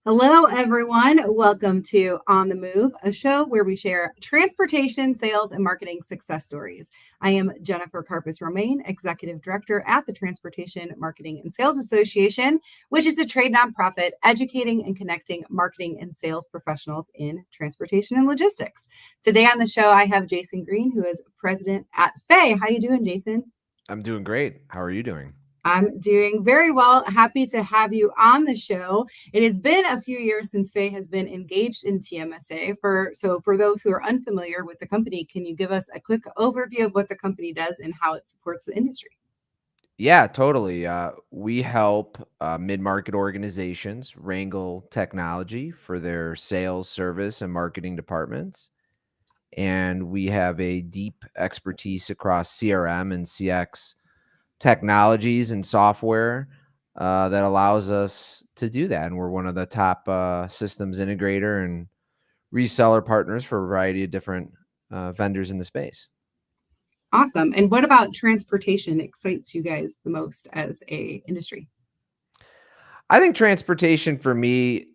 Hello, everyone. Welcome to On the Move, a show where we share transportation, sales, and marketing success stories. I am Jennifer Karpus-Romain, Executive Director at the Transportation Marketing and Sales Association, which is a trade nonprofit educating and connecting marketing and sales professionals in transportation and logistics. Today on the show, I have Jason Green, who is President at Faye. How you doing, Jason? I'm doing great. How are you doing? I'm doing very well. Happy to have you on the show. It has been a few years since Faye has been engaged in TMSA. For those who are unfamiliar with the company, can you give us a quick overview of what the company does and how it supports the industry? Yeah, totally. We help mid-market organizations wrangle technology for their sales, service, and marketing departments. And we have a deep expertise across CRM and CX technologies and software that allows us to do that. And we're one of the top systems integrator and reseller partners for a variety of different vendors in the space. Awesome. And what about transportation excites you guys the most as a industry? I think transportation for me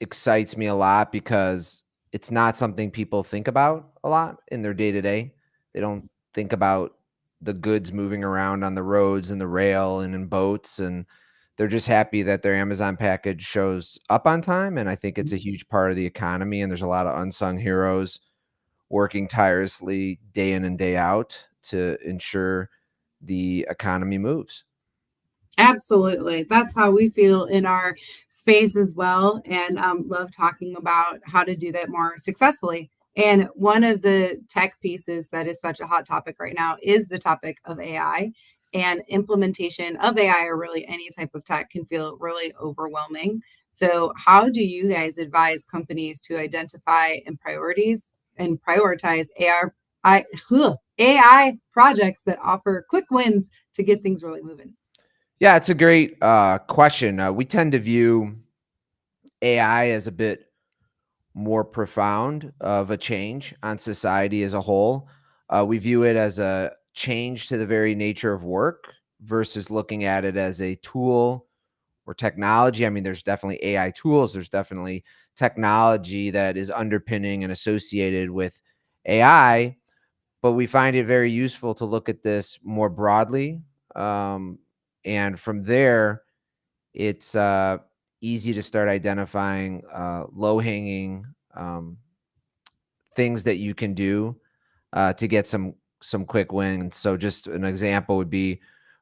excites me a lot because it's not something people think about a lot in their day to day. They don't think about the goods moving around on the roads and the rail and in boats, and they're just happy that their Amazon package shows up on time. And I think it's a huge part of the economy. And there's a lot of unsung heroes working tirelessly day in and day out to ensure the economy moves. Absolutely. That's how we feel in our space as well. And love talking about how to do that more successfully. And one of the tech pieces that is such a hot topic right now is the topic of AI. And implementation of AI or really any type of tech can feel really overwhelming. So, how do you guys advise companies to identify and prioritize AI projects that offer quick wins to get things really moving? Yeah, it's a great question. We tend to view AI as a bit more profound of a change on society as a whole. We view it as a change to the very nature of work versus looking at it as a tool or technology. I mean, there's definitely AI tools, there's definitely technology that is underpinning and associated with AI, but we find it very useful to look at this more broadly. And from there, it's easy to start identifying low hanging things that you can do to get some quick wins. So just an example would be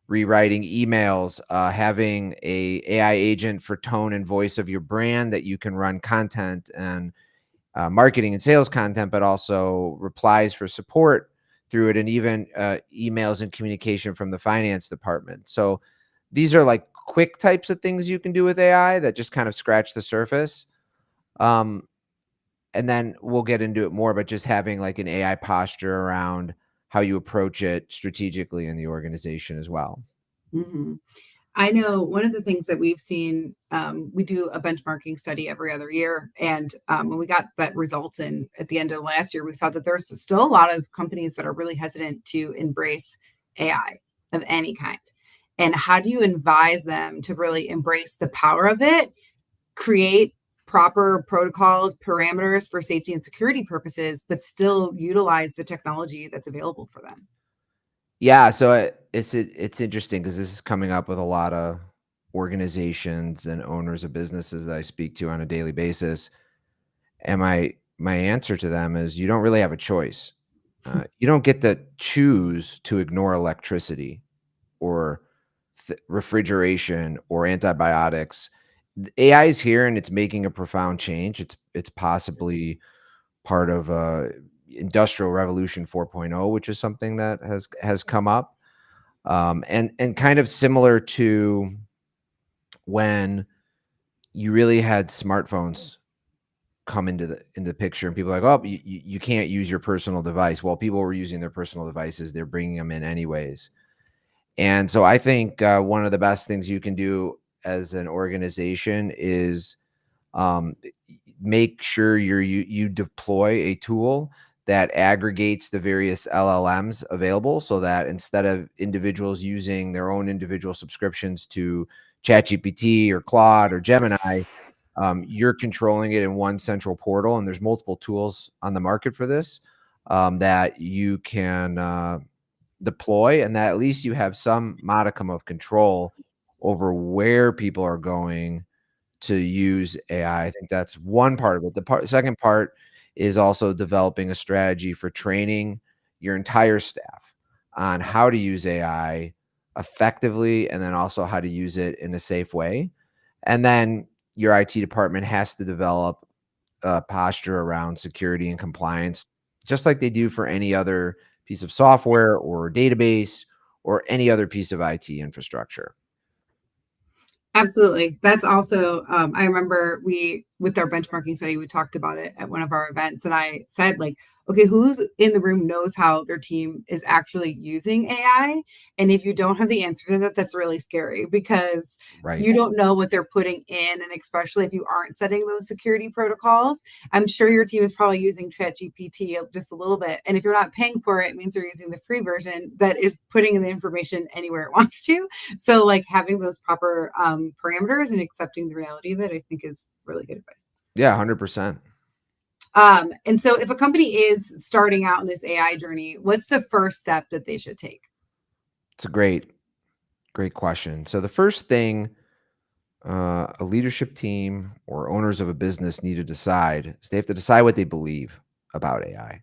rewriting emails, having a AI agent for tone and voice of your brand that you can run content and marketing and sales content, but also replies for support through it, and even emails and communication from the finance department. So these are like quick types of things you can do with AI that just kind of scratch the surface. Um, and then we'll get into it more, but just having like an AI posture around how you approach it strategically in the organization as well. hmm I know one of the things that we've seen, we do a benchmarking study every other year. And when we got that results in at the end of last year, we saw that there's still a lot of companies that are really hesitant to embrace AI of any kind. And how do you advise them to really embrace the power of it, create proper protocols, parameters for safety and security purposes, but still utilize the technology that's available for them? Yeah, so it's interesting because this is coming up with a lot of organizations and owners of businesses that I speak to on a daily basis. And my answer to them is you don't really have a choice. You don't get to choose to ignore electricity or refrigeration or antibiotics. AI is here and it's making a profound change. It's possibly part of Industrial Revolution 4.0, which is something that has come up, and kind of similar to when you really had smartphones come into the picture, and people are like, oh, you can't use your personal device. Well, people were using their personal devices; they're bringing them in anyways. And so I think one of the best things you can do as an organization is um, make sure you deploy a tool that aggregates the various LLMs available, so that instead of individuals using their own individual subscriptions to ChatGPT or Claude or Gemini, You're controlling it in one central portal, and there's multiple tools on the market for this that you can deploy, and that at least you have some modicum of control over where people are going to use AI. I think that's one part of it. Second part is also developing a strategy for training your entire staff on how to use AI effectively, and then also how to use it in a safe way. And then your IT department has to develop a posture around security and compliance, just like they do for any other piece of software or database or any other piece of IT infrastructure. Absolutely. That's also, I remember with our benchmarking study, we talked about it at one of our events. And I said, like, okay, who's in the room knows how their team is actually using AI? And if you don't have the answer to that, that's really scary because Right. you don't know what they're putting in. And especially if you aren't setting those security protocols, I'm sure your team is probably using ChatGPT just a little bit. And if you're not paying for it, it means they're using the free version that is putting in the information anywhere it wants to. So, like, having those proper parameters and accepting the reality of it, I think is really good advice. Yeah, 100%. And so, if a company is starting out in this AI journey, what's the first step that they should take? It's a great question. So the first thing a leadership team or owners of a business need to decide is they have to decide what they believe about AI.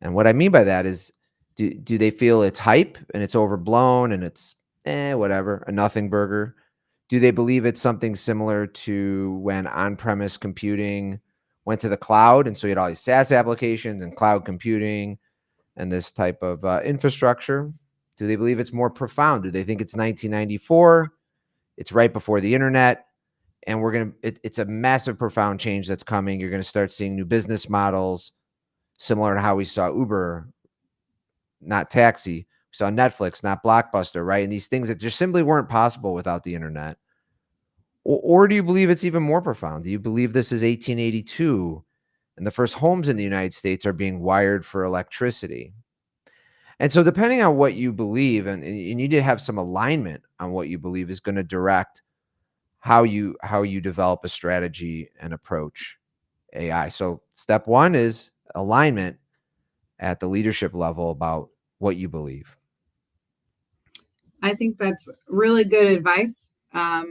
And what I mean by that is, do they feel it's hype and it's overblown and it's whatever, a nothing burger? Do they believe it's something similar to when on-premise computing went to the cloud, and so you had all these SaaS applications and cloud computing and this type of infrastructure? Do they believe it's more profound? Do they think it's 1994? It's right before the internet, and it's a massive, profound change that's coming. You're gonna start seeing new business models similar to how we saw Uber, not taxi. We saw Netflix, not Blockbuster, right? And these things that just simply weren't possible without the internet. Or do you believe it's even more profound? Do you believe this is 1882 and the first homes in the United States are being wired for electricity? And so, depending on what you believe, and you need to have some alignment on what you believe is going to direct how you develop a strategy and approach AI. So, step one is alignment at the leadership level about what you believe. I think that's really good advice. I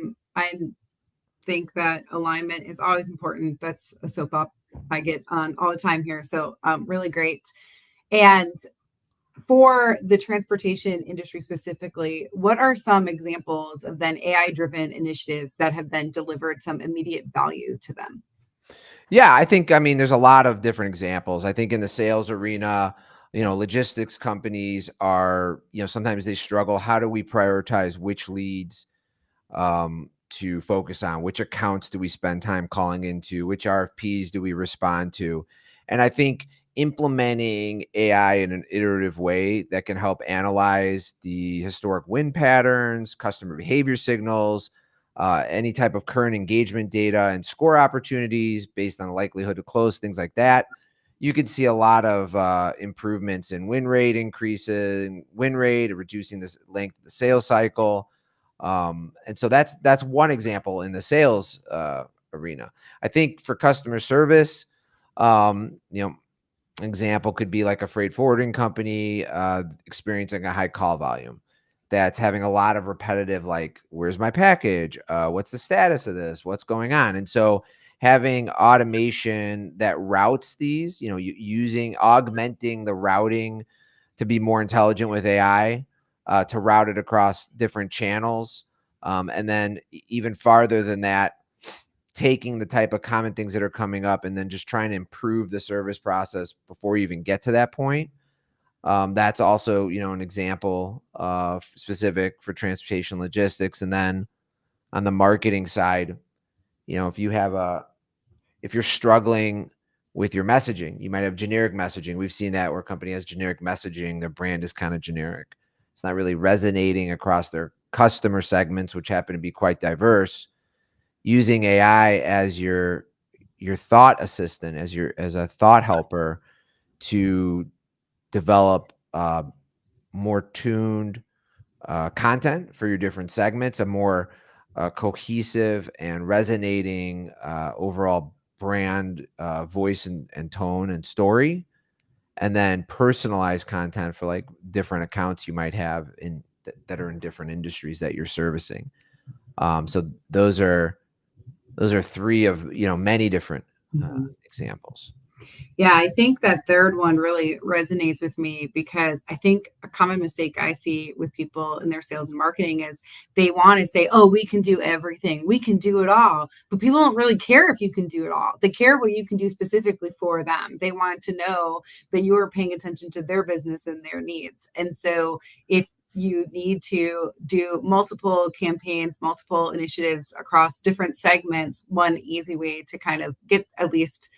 think that alignment is always important. That's a soap up I get on all the time here. So, really great. And for the transportation industry specifically, what are some examples of then AI driven initiatives that have then delivered some immediate value to them? Yeah, I mean, there's a lot of different examples. I think in the sales arena, logistics companies are, sometimes they struggle. How do we prioritize which leads to focus on? Which accounts do we spend time calling into? Which RFPs do we respond to? And I think implementing AI in an iterative way that can help analyze the historic win patterns, customer behavior signals, any type of current engagement data and score opportunities based on the likelihood to close, things like that. You could see a lot of improvements in win rate increases, win rate, reducing the length of the sales cycle. And so that's one example in the sales arena. I think for customer service, an example could be like a freight forwarding company experiencing a high call volume that's having a lot of repetitive, like, where's my package? What's the status of this? What's going on? And so having automation that routes these, using augmenting the routing to be more intelligent with AI, to route it across different channels. And then even farther than that, taking the type of common things that are coming up and then just trying to improve the service process before you even get to that point. That's also, an example of specific for transportation logistics. And then on the marketing side, if if you're struggling with your messaging, you might have generic messaging. We've seen that where a company has generic messaging, their brand is kind of generic. It's not really resonating across their customer segments, which happen to be quite diverse. Using AI as your thought assistant, as a thought helper to develop more tuned content for your different segments, a more cohesive and resonating overall brand voice and tone and story, and then personalized content for like different accounts you might have that are in different industries that you're servicing. So those are three of many different Mhm. examples. Yeah, I think that third one really resonates with me because I think a common mistake I see with people in their sales and marketing is they want to say, oh, we can do everything, we can do it all. But people don't really care if you can do it all. They care what you can do specifically for them. They want to know that you are paying attention to their business and their needs. And so if you need to do multiple campaigns, multiple initiatives across different segments, one easy way to kind of get at least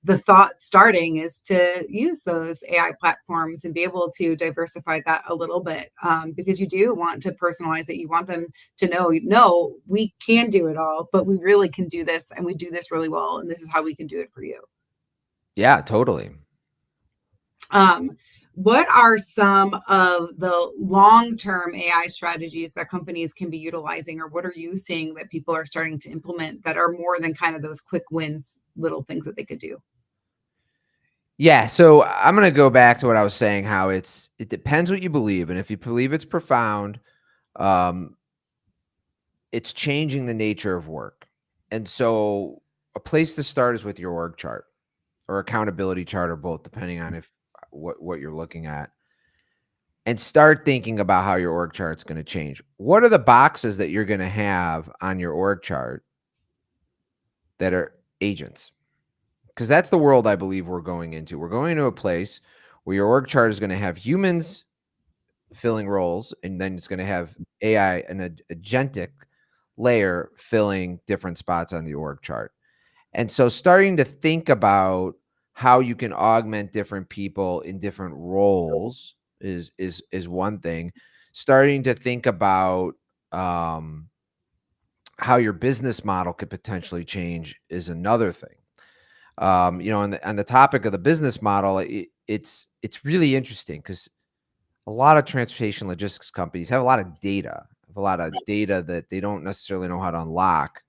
the thought starting is to use those AI platforms and be able to diversify that a little bit, because you do want to personalize it. You want them to know, no, we can do it all, but we really can do this and we do this really well. And this is how we can do it for you. Yeah, totally. Um, what are some of the long-term AI strategies that companies can be utilizing, or what are you seeing that people are starting to implement that are more than kind of those quick wins, little things that they could do? Yeah, so I'm gonna go back to what I was saying, how it depends what you believe, and if you believe it's profound, um, it's changing the nature of work. And so a place to start is with your org chart or accountability chart or both, depending on if what you're looking at. And start thinking about how your org chart's gonna change. What are the boxes that you're gonna have on your org chart that are agents? Because that's the world I believe we're going into. We're going to a place where your org chart is gonna have humans filling roles, and then it's gonna have AI, an agentic layer filling different spots on the org chart. And so starting to think about how you can augment different people in different roles is one thing. Starting to think about um, how your business model could potentially change is another thing. On the topic of the business model, it's really interesting because a lot of transportation logistics companies have a lot of data that they don't necessarily know how to unlock,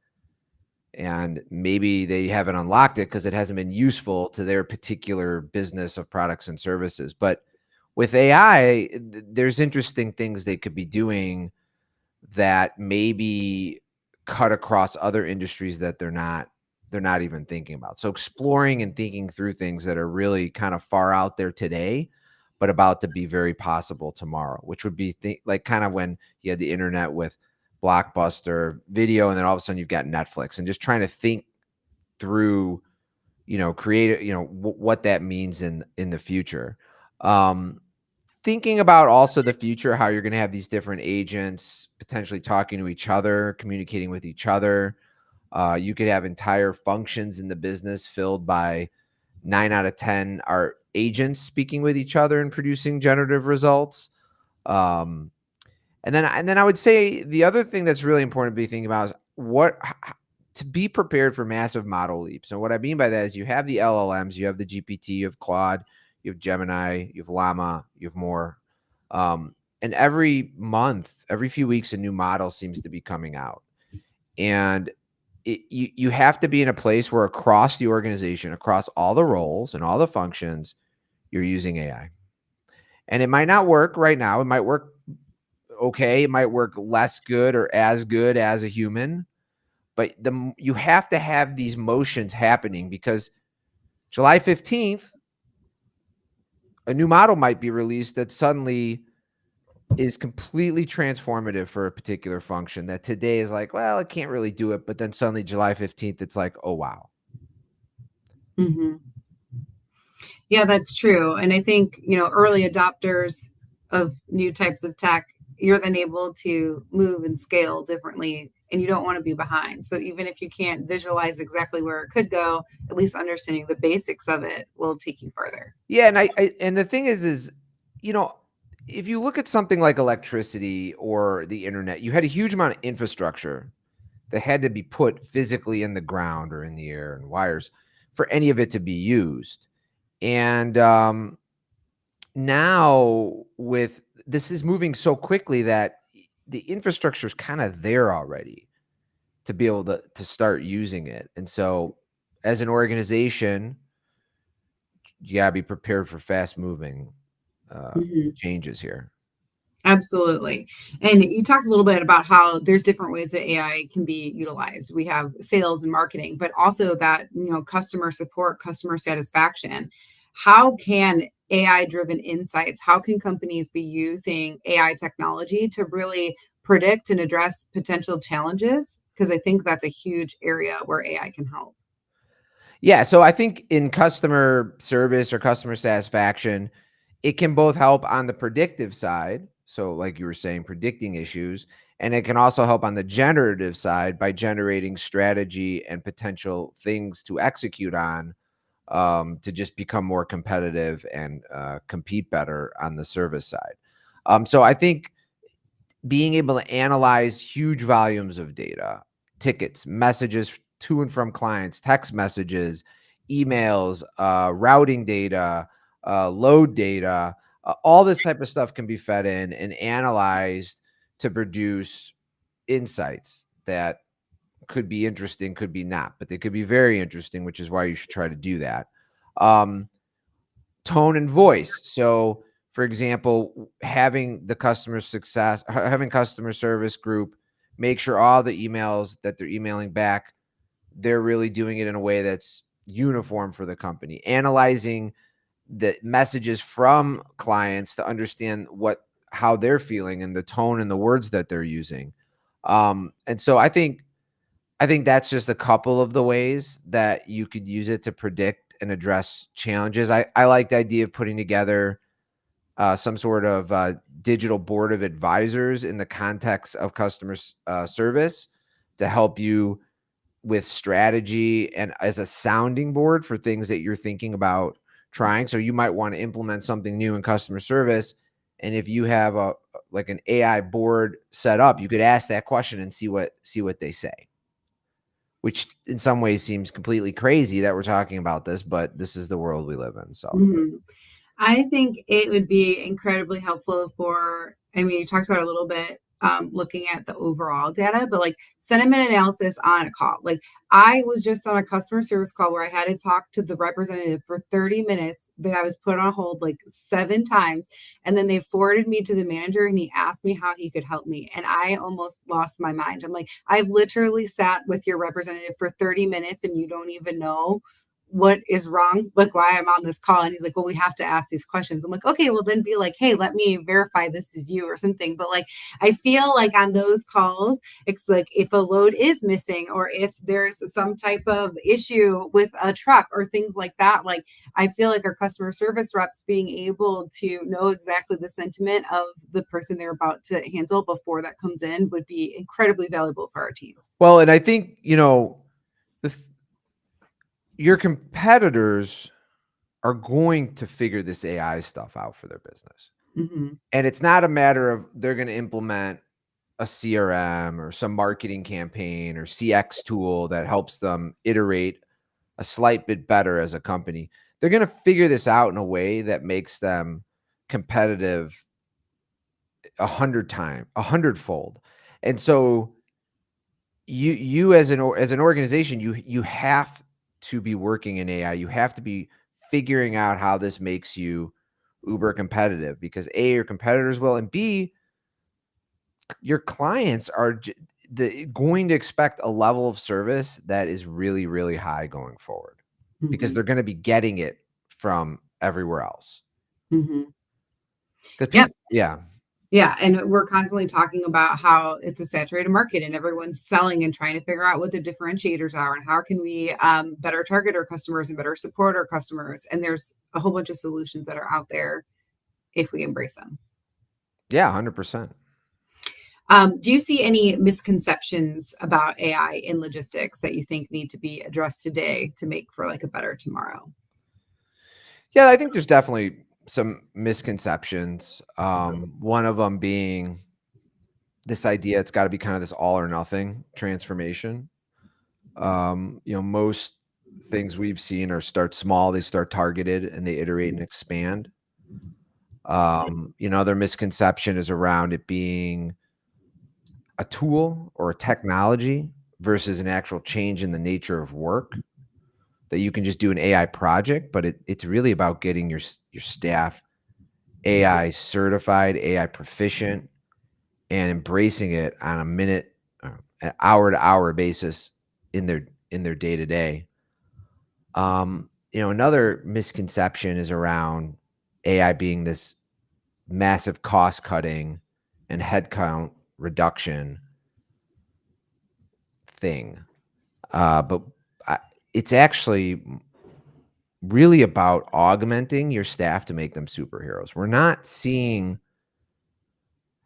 and maybe they haven't unlocked it because it hasn't been useful to their particular business of products and services. But with AI, there's interesting things they could be doing that maybe cut across other industries that they're not even thinking about. So exploring and thinking through things that are really kind of far out there today, but about to be very possible tomorrow, which would be like kind of when you had the internet with Blockbuster video, and then all of a sudden you've got Netflix, and just trying to think through, create, what that means in the future. Um, Thinking about also the future, how you're going to have these different agents potentially talking to each other, communicating with each other. You could have entire functions in the business filled by 9 out of 10 are agents speaking with each other and producing generative results. Um, and then I would say the other thing that's really important to be thinking about is to be prepared for massive model leaps. And what I mean by that is you have the LLMs, you have the GPT, you have Claude, you have Gemini, you have Llama, you have more. And every month, every few weeks, a new model seems to be coming out. And you have to be in a place where across the organization, across all the roles and all the functions, you're using AI. And it might not work right now. It might work okay. It might work less good or as good as a human, but you have to have these motions happening because July 15th, a new model might be released that suddenly is completely transformative for a particular function that today is like, well, it can't really do it. But then suddenly July 15th, it's like, oh, wow. Mhm. Yeah, that's true. And I think, early adopters of new types of tech, you're then able to move and scale differently and you don't want to be behind. So even if you can't visualize exactly where it could go, at least understanding the basics of it will take you further. Yeah. And the thing is, you know, if you look at something like electricity or the internet, you had a huge amount of infrastructure that had to be put physically in the ground or in the air and wires for any of it to be used. And now with this is moving so quickly that the infrastructure is kind of there already. to be able to start using it. And so as an organization, you gotta be prepared for fast moving Mhm. changes here. Absolutely. And you talked a little bit about how there's different ways that AI can be utilized. We have sales and marketing, but also that, customer support, customer satisfaction. How can AI driven insights, how can companies be using AI technology to really predict and address potential challenges? Because I think that's a huge area where AI can help. Yeah, so I think in customer service or customer satisfaction, it can both help on the predictive side, so like you were saying, predicting issues, and it can also help on the generative side by generating strategy and potential things to execute on, to just become more competitive and compete better on the service side. So I think being able to analyze huge volumes of data, tickets, messages to and from clients, text messages, emails, routing data, load data, all this type of stuff can be fed in and analyzed to produce insights that could be interesting, could be not, but they could be very interesting, which is why you should try to do that. Um, Tone and voice. So, for example, having the having customer service group make sure all the emails that they're emailing back, they're really doing it in a way that's uniform for the company. Analyzing the messages from clients to understand how they're feeling and the tone and the words that they're using. And so I think that's just a couple of the ways that you could use it to predict and address challenges. I like the idea of putting together some sort of digital board of advisors in the context of customer service to help you with strategy and as a sounding board for things that you're thinking about trying. So you might want to implement something new in customer service. And if you have like an AI board set up, you could ask that question and see what they say, which in some ways seems completely crazy that we're talking about this, but this is the world we live in. So, Mhm. I think it would be incredibly helpful for, I mean, you talked about it a little bit, looking at the overall data, but like sentiment analysis on a call. Like I was just on a customer service call where I had to talk to the representative for 30 minutes. That I was put on hold like 7 times. And then they forwarded me to the manager and he asked me how he could help me. And I almost lost my mind. I'm like, I've literally sat with your representative for 30 minutes and you don't even know what is wrong, like why I'm on this call. And he's like, well, we have to ask these questions. I'm like, okay, well then be like, hey, let me verify this is you or something. But like, I feel like on those calls, it's like if a load is missing or if there's some type of issue with a truck or things like that, like I feel like our customer service reps being able to know exactly the sentiment of the person they're about to handle before that comes in would be incredibly valuable for our teams. well, and I think, the, th- your competitors are going to figure this AI stuff out for their business. Hmm. And it's not a matter of they're going to implement a CRM or some marketing campaign or CX tool that helps them iterate a slight bit better as a company. They're going to figure this out in a way that makes them competitive 100-fold. And so you as an organization, you have to be working in AI. You have to be figuring out how this makes you uber competitive because A, your competitors will, and B, your clients are going to expect a level of service that is really, really high going forward because Hmm. they're going to be getting it from everywhere else. Hmm. Because Yep. people, yeah, Yeah, and we're constantly talking about how it's a saturated market and everyone's selling and trying to figure out what the differentiators are and how can we better target our customers and better support our customers. And there's a whole bunch of solutions that are out there if we embrace them. yeah, 100%. Do you see any misconceptions about AI in logistics that you think need to be addressed today to make for like a better tomorrow? Yeah, I think there's definitely some misconceptions. One of them being this idea it's got to be kind of this all or nothing transformation. Most things we've seen are start small, they start targeted, and they iterate and expand. Other misconception is around it being a tool or a technology versus an actual change in the nature of work, that you can just do an AI project, but it's really about getting your staff AI certified, AI proficient, and embracing it on a minute, an hour to hour basis in their day to day. Another misconception is around AI being this massive cost cutting and headcount reduction thing. But I, it's actually really about augmenting your staff to make them superheroes. We're not seeing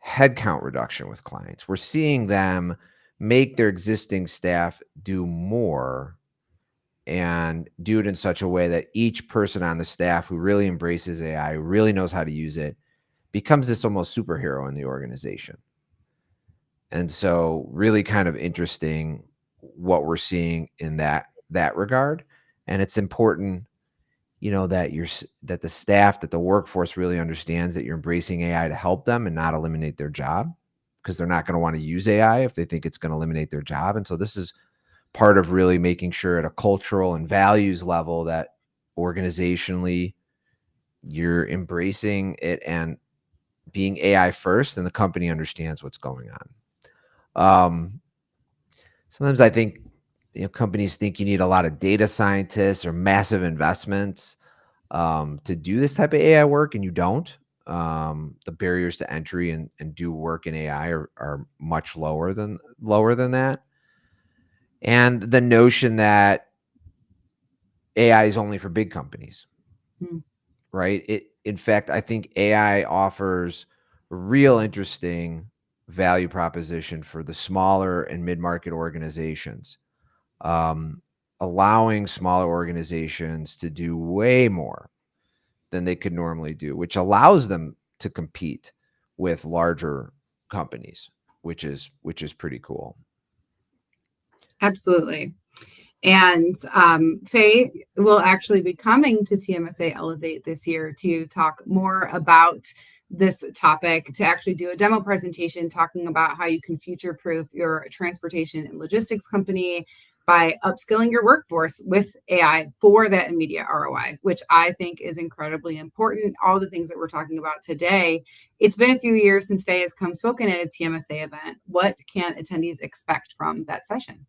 headcount reduction with clients. We're seeing them make their existing staff do more and do it in such a way that each person on the staff who really embraces AI, who really knows how to use it, becomes this almost superhero in the organization. And so really kind of interesting what we're seeing in that regard. And it's important, that the staff, that the workforce really understands that you're embracing AI to help them and not eliminate their job, because they're not going to want to use AI if they think it's going to eliminate their job. And so this is part of really making sure at a cultural and values level that organizationally you're embracing it and being AI first, and the company understands what's going on. Sometimes I think companies think you need a lot of data scientists or massive investments to do this type of AI work, and you don't. The barriers to entry and do work in AI are much lower than that. And the notion that AI is only for big companies, right? In fact, I think AI offers a real interesting value proposition for the smaller and mid-market organizations, allowing smaller organizations to do way more than they could normally do, which allows them to compete with larger companies, which is pretty cool. Absolutely. And Faye will actually be coming to TMSA Elevate this year to talk more about this topic, to actually do a demo presentation talking about how you can future-proof your transportation and logistics company by upskilling your workforce with AI for that immediate ROI, which I think is incredibly important. All the things that we're talking about today. It's been a few years since Faye has come spoken at a TMSA event. What can attendees expect from that session?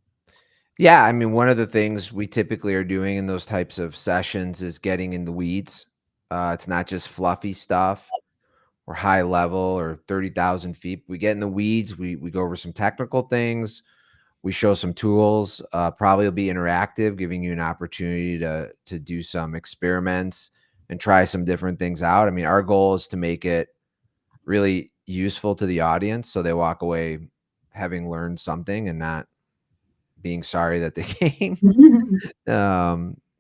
Yeah, I mean, one of the things we typically are doing in those types of sessions is getting in the weeds. It's not just fluffy stuff or high level or 30,000 feet. We get in the weeds. We go over some technical things. We show some tools. Probably will be interactive, giving you an opportunity to do some experiments and try some different things out. I mean, our goal is to make it really useful to the audience, so they walk away having learned something and not being sorry that they came.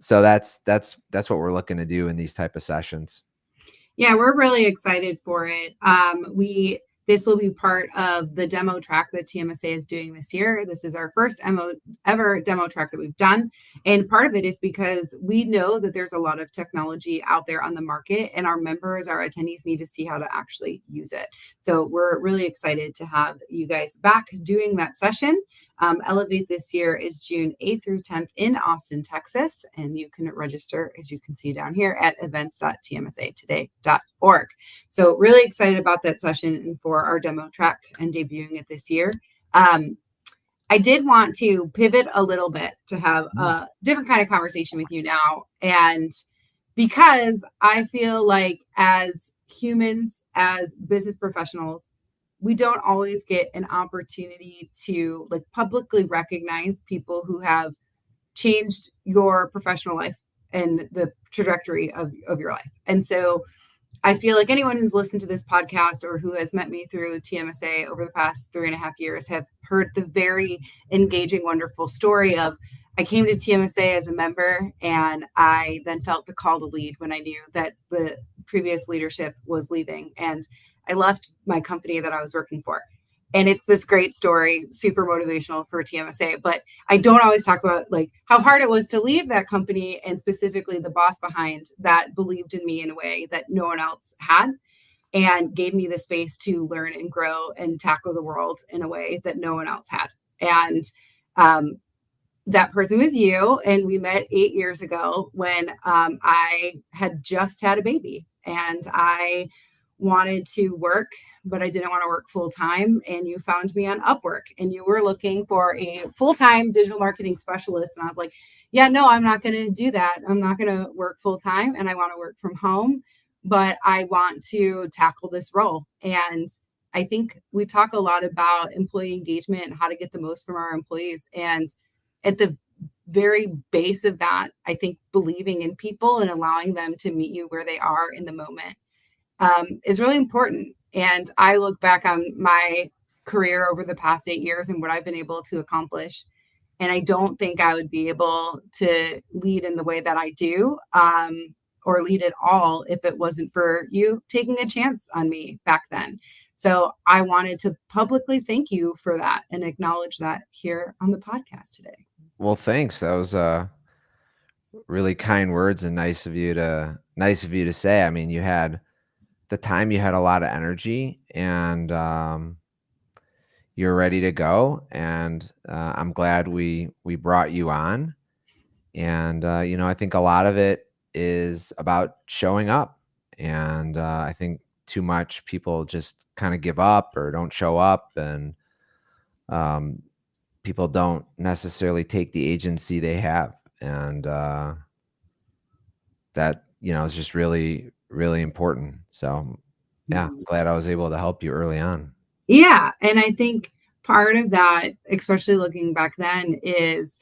So that's what we're looking to do in these type of sessions. Yeah, we're really excited for it. This will be part of the demo track that TMSA is doing this year. This is our first ever demo track that we've done. And part of it is because we know that there's a lot of technology out there on the market, and our members, our attendees need to see how to actually use it. So we're really excited to have you guys back doing that session. Elevate this year is June 8th through 10th in Austin, Texas. And you can register, as you can see down here, at events.tmsatoday.org. So really excited about that session and for our demo track and debuting it this year. I did want to pivot a little bit to have a different kind of conversation with you now. And because I feel like as humans, as business professionals, we don't always get an opportunity to like publicly recognize people who have changed your professional life and the trajectory of your life. And so I feel like anyone who's listened to this podcast or who has met me through TMSA over the past 3.5 years have heard the very engaging, wonderful story of I came to TMSA as a member, and I then felt the call to lead when I knew that the previous leadership was leaving. And I left my company that I was working for. And it's this great story, super motivational for TMSA. But I don't always talk about like how hard it was to leave that company, and specifically the boss behind that believed in me in a way that no one else had, and gave me the space to learn and grow and tackle the world in a way that no one else had. And that person was you, and we met 8 years ago when I had just had a baby, and I wanted to work, but I didn't want to work full time. And you found me on Upwork, and you were looking for a full time digital marketing specialist. And I was like, yeah, no, I'm not going to do that. I'm not going to work full time, and I want to work from home, but I want to tackle this role. And I think we talk a lot about employee engagement and how to get the most from our employees. And at the very base of that, I think believing in people and allowing them to meet you where they are in the moment is really important. And I look back on my career over the past 8 years and what I've been able to accomplish. And I don't think I would be able to lead in the way that I do, or lead at all, if it wasn't for you taking a chance on me back then. So I wanted to publicly thank you for that and acknowledge that here on the podcast today. Well, thanks. That was really kind words and nice of you to say. I mean, you had the time, you had a lot of energy, and you're ready to go. And I'm glad we brought you on. And I think a lot of it is about showing up. And I think too much people just kind of give up or don't show up, and um, people don't necessarily take the agency they have. And that, is just really, really important. So, yeah, Mhm. glad I was able to help you early on. Yeah. And I think part of that, especially looking back then, is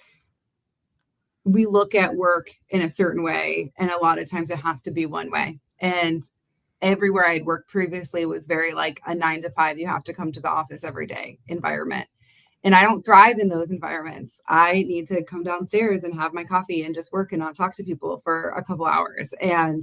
we look at work in a certain way, and a lot of times it has to be one way. And everywhere I'd worked previously was very like a 9 to 5, you have to come to the office every day environment. And I don't thrive in those environments. I need to come downstairs and have my coffee and just work and not talk to people for a couple hours. And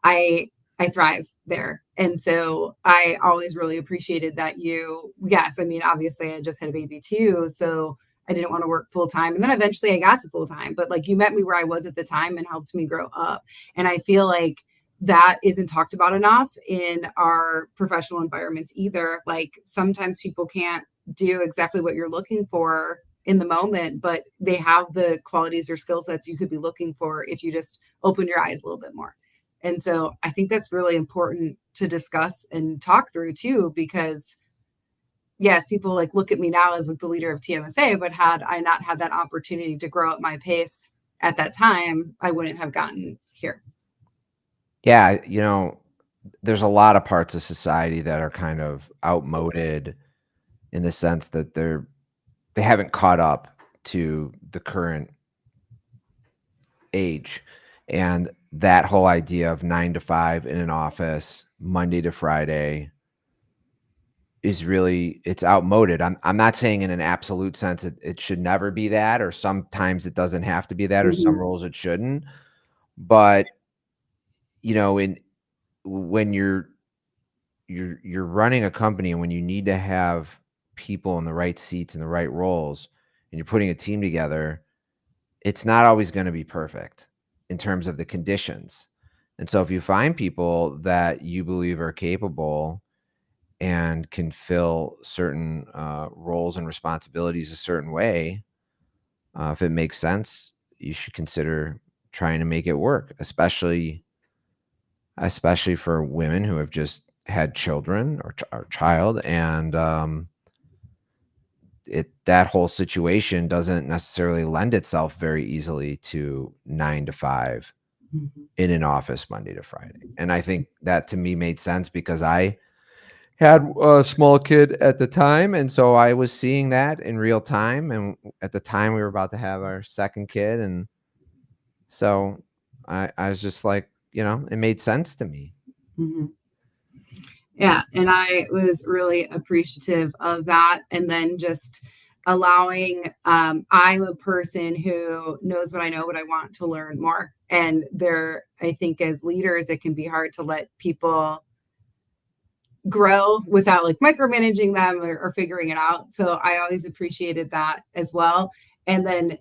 I I thrive there. And so I always really appreciated that you, yes, I mean, obviously I just had a baby too. So I didn't want to work full time. And then eventually I got to full time. But like you met me where I was at the time and helped me grow up. And I feel like that isn't talked about enough in our professional environments either. Like sometimes people can't do exactly what you're looking for in the moment, but they have the qualities or skill sets you could be looking for if you just open your eyes a little bit more. And so I think that's really important to discuss and talk through too, because yes, people like look at me now as like the leader of TMSA, but had I not had that opportunity to grow at my pace at that time, I wouldn't have gotten here. Yeah, there's a lot of parts of society that are kind of outmoded in the sense that they haven't caught up to the current age. And that whole idea of 9 to 5 in an office, Monday to Friday, is really, it's outmoded. I'm not saying in an absolute sense it should never be that, or sometimes it doesn't have to be that, or some Mhm, roles it shouldn't. But, in when you're running a company, and when you need to have people in the right seats and the right roles, and you're putting a team together, it's not always going to be perfect in terms of the conditions. And so if you find people that you believe are capable and can fill certain roles and responsibilities a certain way, if it makes sense, you should consider trying to make it work, especially for women who have just had children, or child. And that whole situation doesn't necessarily lend itself very easily to 9 to 5 mhm, in an office Monday to Friday. And I think that to me made sense because I had a small kid at the time, and so I was seeing that in real time. And at the time we were about to have our second kid, and so I was just like, it made sense to me. mhm. Yeah, and I was really appreciative of that. And then just allowing, I'm a person who knows what I know, but I want to learn more. And there, I think as leaders, it can be hard to let people grow without like micromanaging them, or figuring it out. So I always appreciated that as well. And then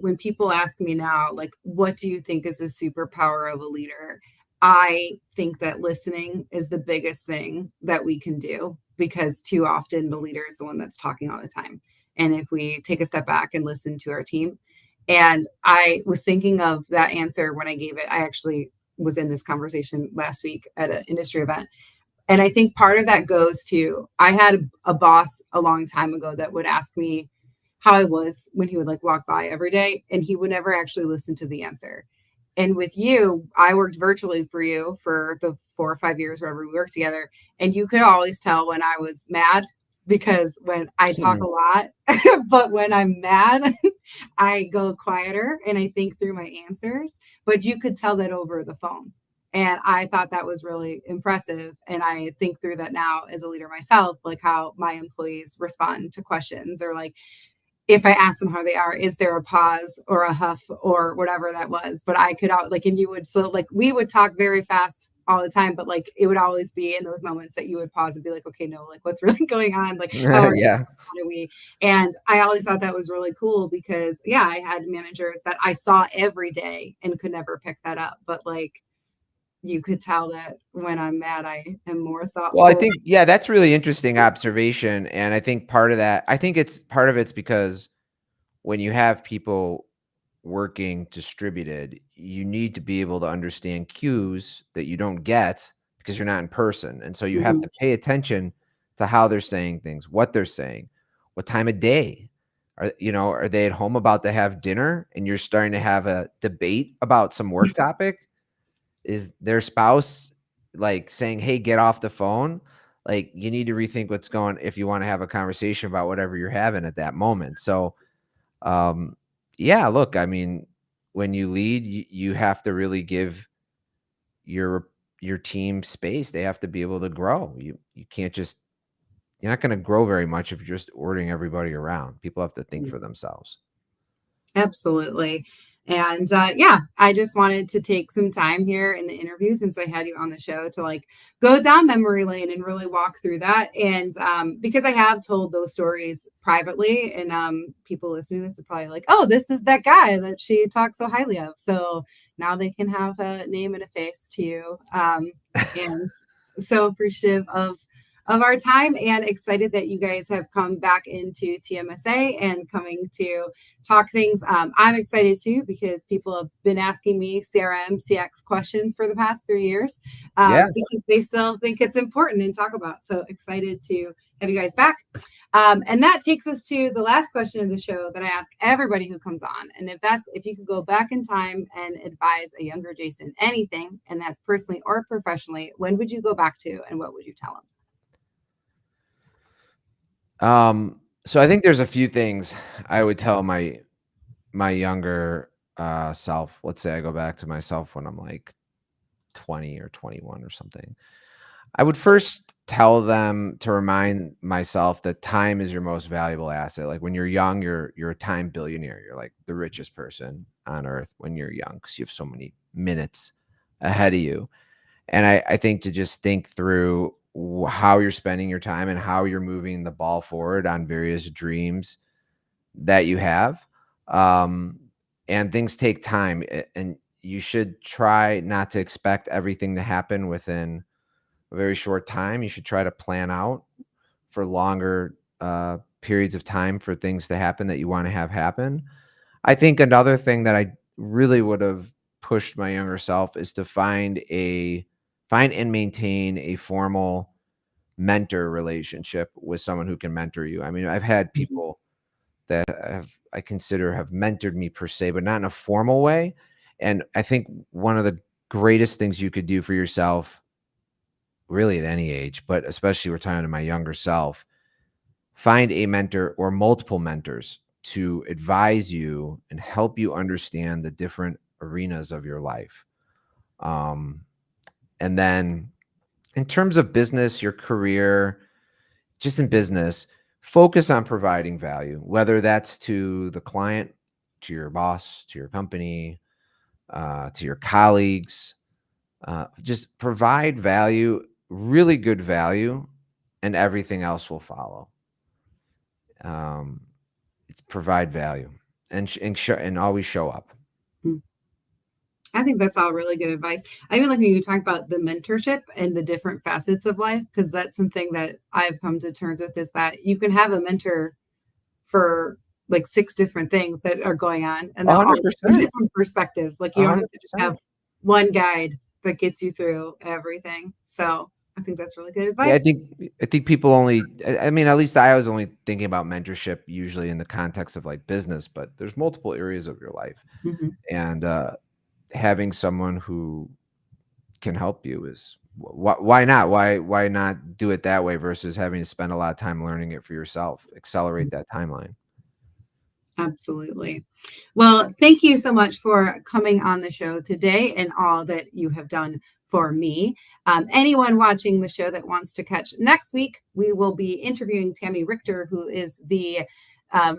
when people ask me now, like, what do you think is a superpower of a leader? I think that listening is the biggest thing that we can do, because too often the leader is the one that's talking all the time. and if we take a step back and listen to our team. And I was thinking of that answer when I gave it. I actually was in this conversation last week at an industry event. And I think part of that goes to, I had a boss a long time ago that would ask me how I was when he would like walk by every day, and he would never actually listen to the answer. And with you, I worked virtually for you for the 4 or 5 years wherever we worked together. And you could always tell when I was mad, because when I talk a lot, but when I'm mad, I go quieter and I think through my answers. But you could tell that over the phone. And I thought that was really impressive. And I think through that now as a leader myself, like how my employees respond to questions, or like if I ask them how they are, is there a pause or a huff or whatever that was? But I could out like, and you would, so like we would talk very fast all the time, but like it would always be in those moments that you would pause and be like, okay, no, like what's really going on? Like, how are Yeah. how do we? And I always thought that was really cool because yeah, I had managers that I saw every day and could never pick that up. But like you could tell that when I'm mad, I am more Well, I thoughtful. think, yeah, that's really interesting observation, and I think part of that, I think it's part of it's because when you have people working distributed, you need to be able to understand cues that you don't get because you're not in person. And so you have Mhm. to pay attention to how they're saying things, what they're saying, what time of day. Are they at home about to have dinner and you're starting to have a debate about some work topic? Is their spouse like saying, "Hey, get off the phone"? Like, you need to rethink what's going if you want to have a conversation about whatever you're having at that moment. So um, yeah, look, I mean, when you lead, you have to really give your your team space. They have to be able to grow. You can't just you're not going to grow very much if you're just ordering everybody around. People have to think for themselves. Absolutely. And yeah, I just wanted to take some time here in the interview since I had you on the show to like go down memory lane and really walk through that. And because I have told those stories privately, and people listening to this are probably like, oh, this is that guy that she talks so highly of. So now they can have a name and a face to you. And so appreciative of our time and excited that you guys have come back into TMSA and coming to talk things. I'm excited too because people have been asking me CRM, CX questions for the past 3 years Yeah, because they still think it's important and talk about. So excited to have you guys back. And that takes us to the last question of the show that I ask everybody who comes on. And if you could go back in time and advise a younger Jason anything, and that's personally or professionally, when would you go back to and what would you tell him? so I think there's a few things I would tell my younger self. Let's say I go back to myself when I'm like 20 or 21 or something. I would first tell them to remind myself that time is your most valuable asset. Like when you're young, you're a time billionaire. You're like the richest person on earth when you're young because you have so many minutes ahead of you. And I think to just think through how you're spending your time and how you're moving the ball forward on various dreams that you have. Um, and things take time, and you should try not to expect everything to happen within a very short time. You should try to plan out for longer periods of time for things to happen that you want to have happen. I think another thing that I really would have pushed my younger self is to find and maintain a formal mentor relationship with someone who can mentor you. I mean, I've had Mhm. people that I consider have mentored me per se, but not in a formal way. And I think one of the greatest things you could do for yourself, really at any age, but especially we're talking to my younger self, find a mentor or multiple mentors to advise you and help you understand the different arenas of your life. Um, and then in terms of business, your career, just in business, focus on providing value, whether that's to the client, to your boss, to your company, to your colleagues. Just provide value, really good value, and everything else will follow. Um, it's provide value and always show up. I think that's all really good advice. I even like when you talk about the mentorship and the different facets of life, because that's something that I've come to terms with is that you can have a mentor for like 6 different things that are going on, and they're all from 100%. different perspectives. Like, you don't have to just have 100%. one guide that gets you through everything. So, I think that's really good Yeah, advice. I think people only I mean, at least I was only thinking about mentorship usually in the context of, like, business, but there's multiple areas of your life, Mhm. and, having someone who can help you is why not? Why not do it that way versus having to spend a lot of time learning it for yourself? Accelerate that timeline. Absolutely. Well, thank you so much for coming on the show today and all that you have done for me. Anyone watching the show that wants to catch next week, we will be interviewing Tammy Richter, who is the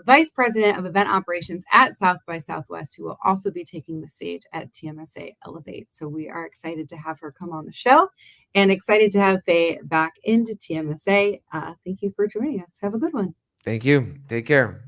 Vice President of Event Operations at South by Southwest, who will also be taking the stage at TMSA Elevate. So we are excited to have her come on the show and excited to have Faye back into TMSA. Thank you for joining us. Have a good one. Thank you. Take care.